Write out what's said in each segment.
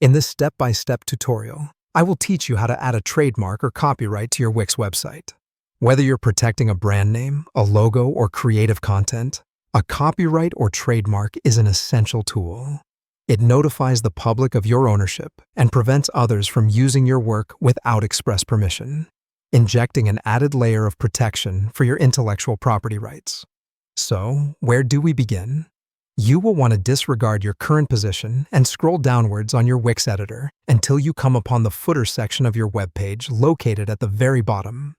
In this step-by-step tutorial, I will teach you how to add a trademark or copyright to your Wix website. Whether you're protecting a brand name, a logo, or creative content, a copyright or trademark is an essential tool. It notifies the public of your ownership and prevents others from using your work without express permission, injecting an added layer of protection for your intellectual property rights. So, where do we begin? You will want to disregard your current position and scroll downwards on your Wix editor until you come upon the footer section of your web page located at the very bottom.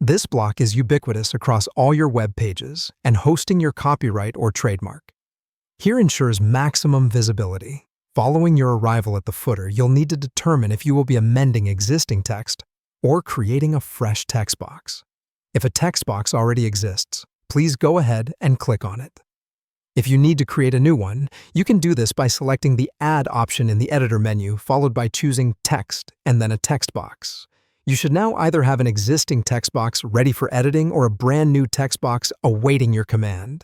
This block is ubiquitous across all your web pages and hosting your copyright or trademark. Here ensures maximum visibility. Following your arrival at the footer, you'll need to determine if you will be amending existing text or creating a fresh text box. If a text box already exists, please go ahead and click on it. If you need to create a new one, you can do this by selecting the Add option in the Editor menu, followed by choosing Text and then a text box. You should now either have an existing text box ready for editing or a brand new text box awaiting your command.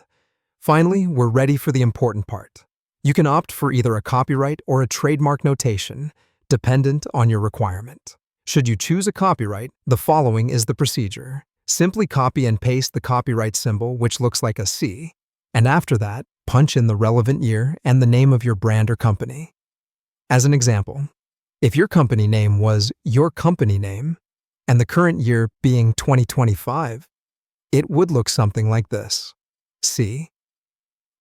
Finally, we're ready for the important part. You can opt for either a copyright or a trademark notation, dependent on your requirement. Should you choose a copyright, the following is the procedure. Simply copy and paste the copyright symbol, which looks like a C, and after that, punch in the relevant year and the name of your brand or company. As an example, if your company name was your company name, and the current year being 2025, it would look something like this. C.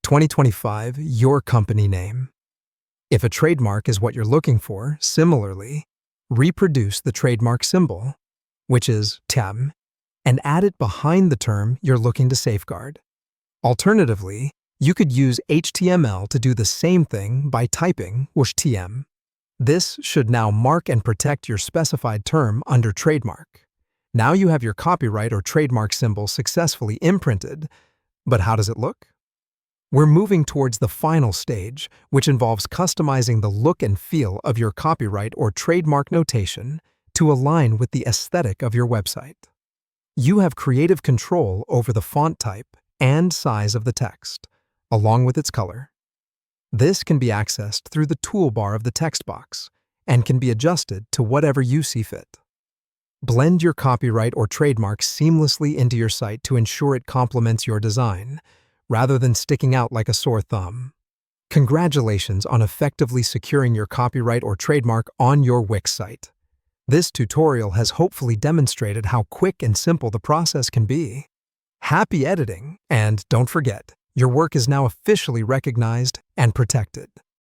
2025, your company name. If a trademark is what you're looking for, similarly, reproduce the trademark symbol, which is TM, and add it behind the term you're looking to safeguard. Alternatively, you could use HTML to do the same thing by typing #tm. This should now mark and protect your specified term under trademark. Now you have your copyright or trademark symbol successfully imprinted, but how does it look? We're moving towards the final stage, which involves customizing the look and feel of your copyright or trademark notation to align with the aesthetic of your website. You have creative control over the font type and size of the text, along with its color. This can be accessed through the toolbar of the text box and can be adjusted to whatever you see fit. Blend your copyright or trademark seamlessly into your site to ensure it complements your design, rather than sticking out like a sore thumb. Congratulations on effectively securing your copyright or trademark on your Wix site. This tutorial has hopefully demonstrated how quick and simple the process can be. Happy editing, and don't forget, your work is now officially recognized and protected.